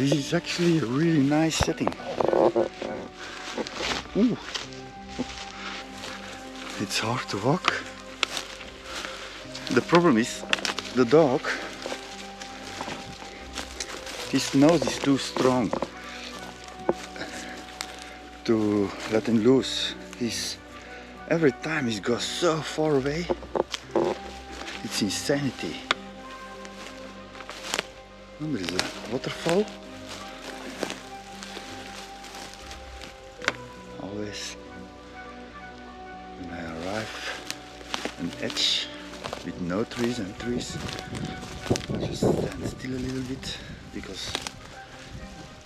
This is actually a really nice setting. Ooh. It's hard to walk. The problem is the dog, his nose is too strong to let him loose. Every time he goes so far away, it's insanity. And there is a waterfall. Always when I arrive an edge with no trees and trees, I just stand still a little bit because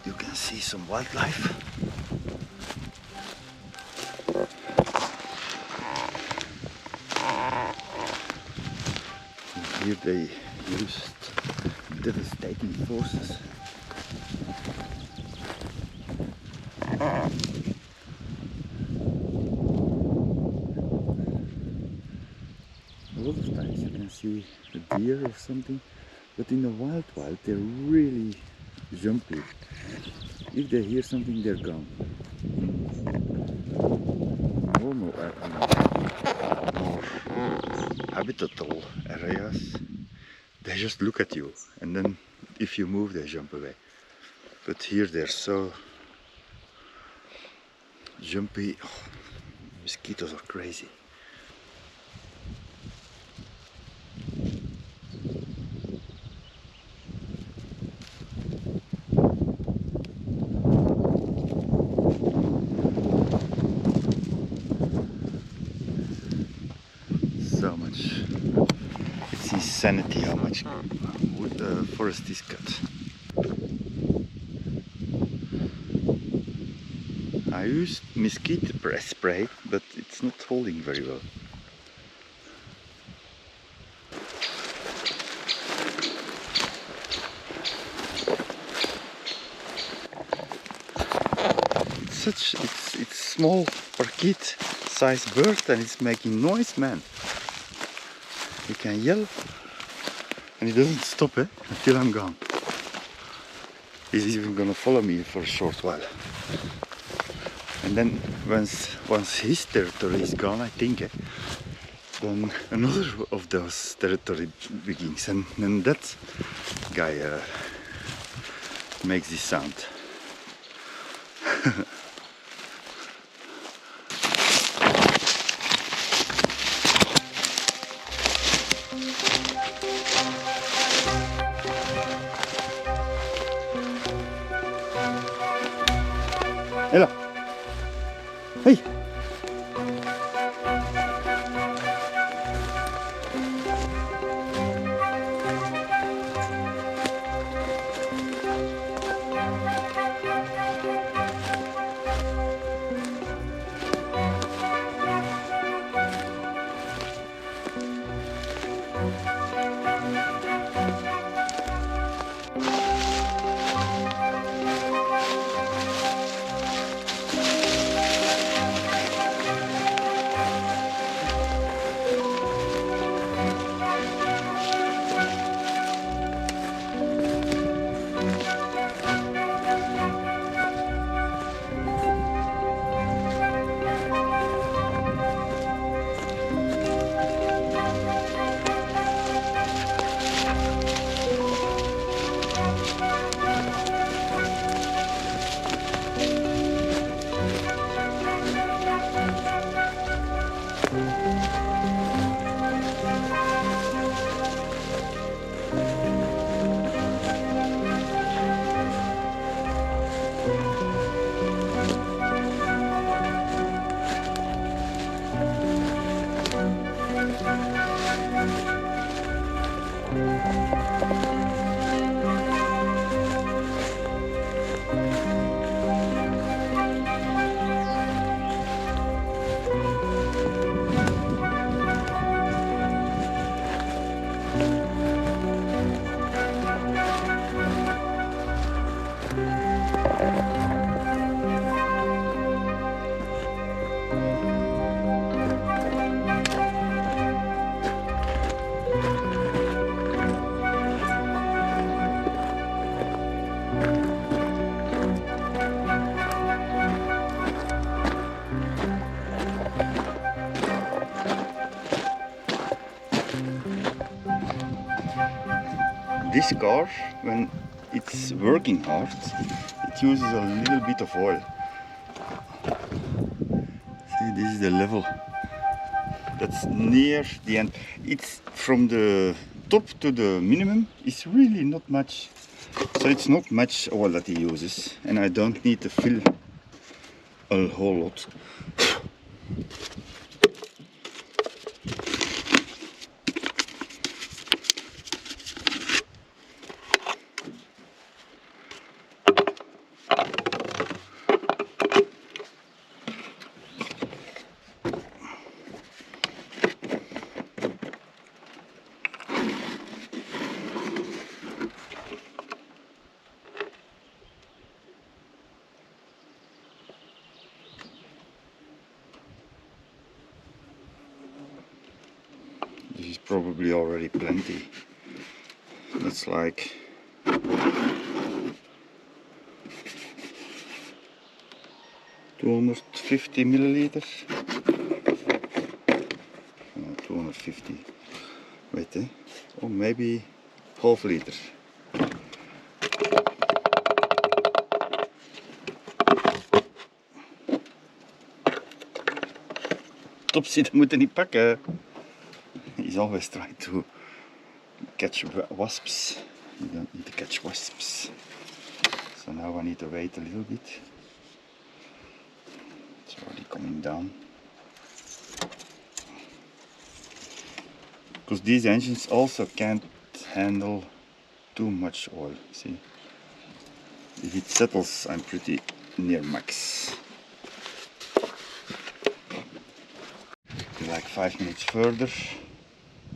you can see some wildlife. And here they used devastating forces. A lot of times you can see a deer or something, but in the wild they're really jumpy. If they hear something, they're gone. Normal more habitable areas, they just look at you, and then if you move, they jump away. But here they're so jumpy. Oh, mosquitoes are crazy. So much. It's insanity how much wood the forest is cut. I used mosquito spray, but it's not holding very well. It's small parakeet sized bird, and it's making noise, man. He can yell and he doesn't stop until I'm gone. He's even gonna follow me for a short while. And then once his territory is gone, I think, then another of those territory begins, and then that guy makes this sound. Hello. Hey. this car, when it's working hard, it uses a little bit of oil. See, this is the level. That's near the end. It's from the top to the minimum. It's really not much. So it's not much oil that he uses, and I don't need to fill a whole lot. This is probably already plenty. That's like 250 milliliters. 250. Wait, or maybe half liter. Topsy, dat moet je niet pakken. He's always trying to catch wasps. You don't need to catch wasps. So now I need to wait a little bit. It's already coming down. Because these engines also can't handle too much oil. See, if it settles, I'm pretty near max. Like 5 minutes further.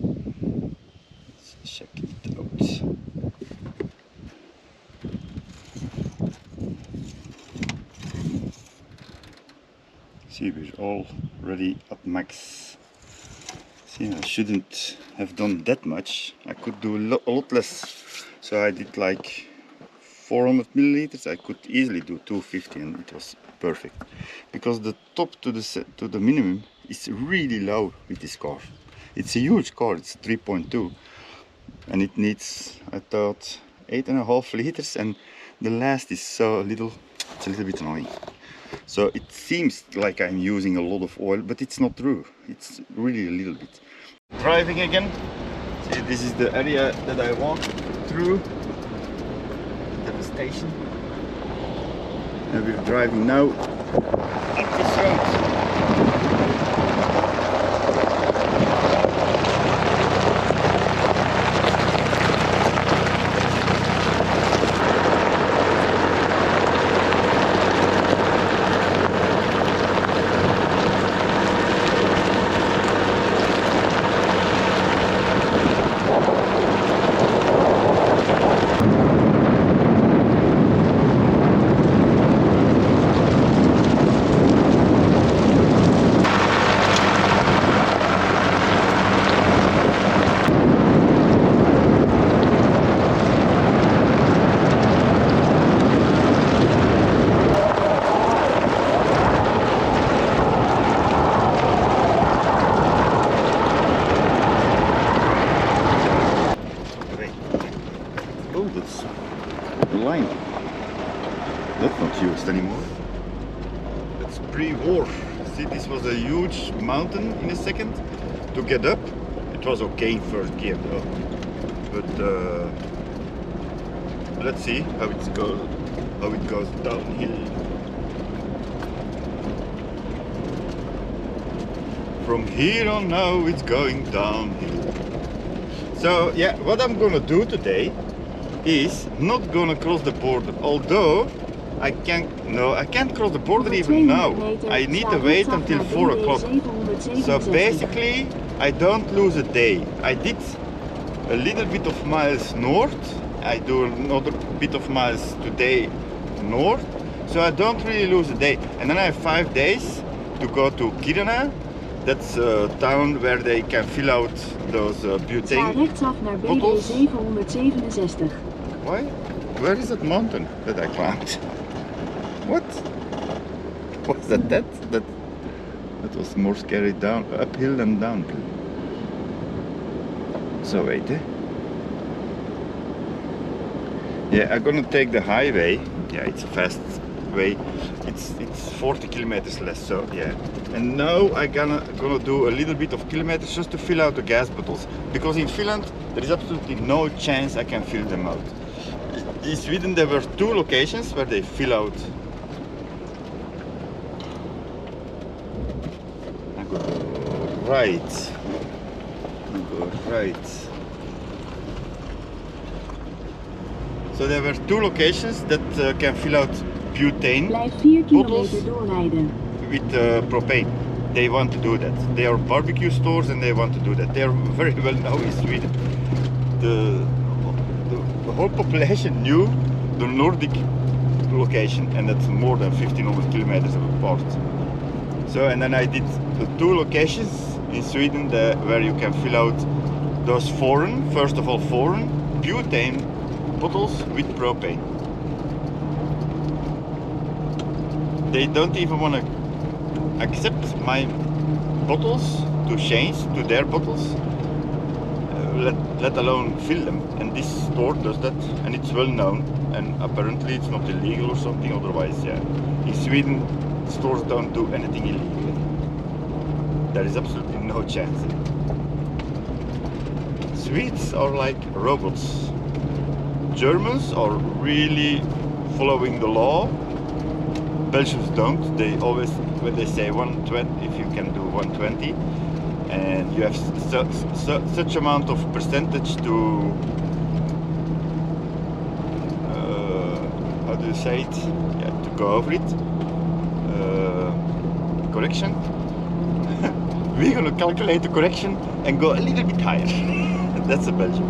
Let's check it out. See, we're already at max. See, I shouldn't have done that much. I could do a lot less. So I did like 400 milliliters. I could easily do 250, and it was perfect. Because the top to the minimum is really low with this car. It's a huge car. It's 3.2, and it needs, I thought, 8.5 liters, and the last is so little. It's a little bit annoying. So it seems like I'm using a lot of oil, but it's not true. It's really a little bit. Driving again. See, this is the area that I walked through. The station. And we're driving now up this road. Line. That's not used anymore. It's pre-war. See, this was a huge mountain in a second. To get up, it was okay in first gear though. But let's see how it goes downhill. From here on now, it's going downhill. So yeah, what I'm gonna do today is not gonna cross the border, although I can't cross the border even now. I need to wait until 4 o'clock. So basically I don't lose a day. I did a little bit of miles north, I do another bit of miles today north, so I don't really lose a day. And then I have 5 days to go to Caravan. That's a town where they can fill out those butane bottles. Why? Where is that mountain that I climbed? What? Was that? That was more scary, down, uphill than downhill. So wait, Yeah, I'm gonna take the highway. Yeah, it's a fast way. It's 40 kilometers less, so yeah. And now I'm gonna do a little bit of kilometers just to fill out the gas bottles. Because in Finland there is absolutely no chance I can fill them out. In Sweden there were 2 locations where they fill out. I go right. I go right. So there were 2 locations that can fill out butane bottles with propane. They want to do that. They are barbecue stores and they want to do that. They are very well known in Sweden. The whole population knew the Nordic location, and that's more than 1500 kilometers apart. So, and then I did the 2 locations in Sweden where you can fill out those foreign, first of all foreign, butane bottles with propane. They don't even want to accept my bottles to change to their bottles, let alone fill them. And this store does that, and it's well known, and apparently it's not illegal or something. Otherwise, yeah, in Sweden stores don't do anything illegal. There is absolutely no chance. Swedes are like robots. Germans are really following the law. Belgians don't. They always, when they say 120, if you can do 120, and you have such amount of percentage to, how do you say it? Yeah, to go over it. Correction. We're gonna calculate the correction and go a little bit higher. That's a Belgian.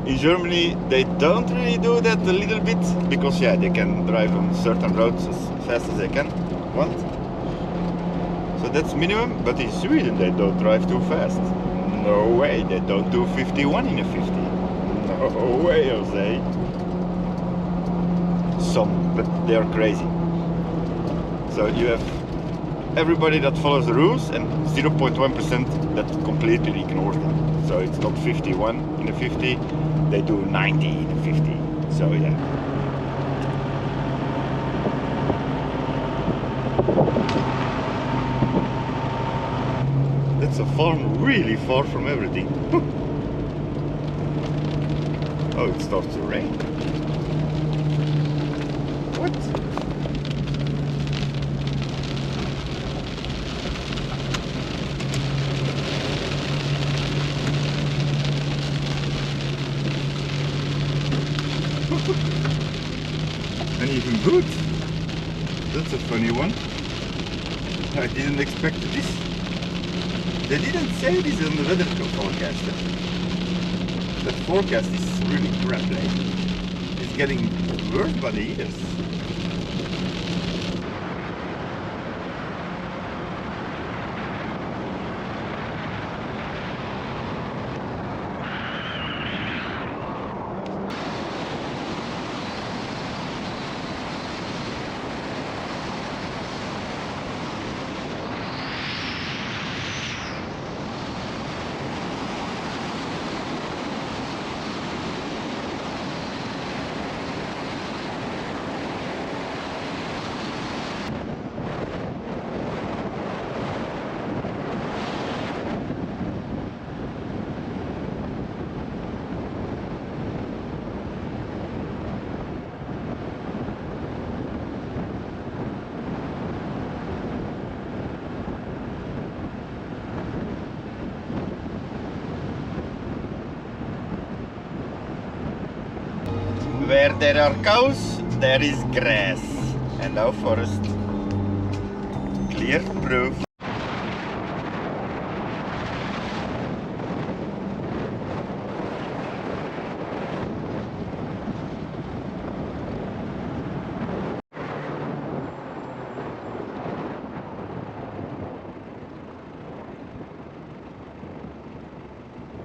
In Germany, they don't really do that a little bit, because yeah, they can drive on certain roads as fast as they want. So that's minimum, but in Sweden they don't drive too fast. No way, they don't do 51 in a 50. No way, Jose. Some, but they are crazy. So you have everybody that follows the rules and 0.1% that completely ignores them. So it's not 51 in a 50, they do 90 in a 50. So yeah. That's a farm really far from everything. Oh, it starts to rain. What? And even good. That's a funny one. I didn't expect this. They didn't say this on the weather forecast. That forecast is really crap. It's getting worse by the years. Where there are cows, there is grass, and no forest. Clear proof.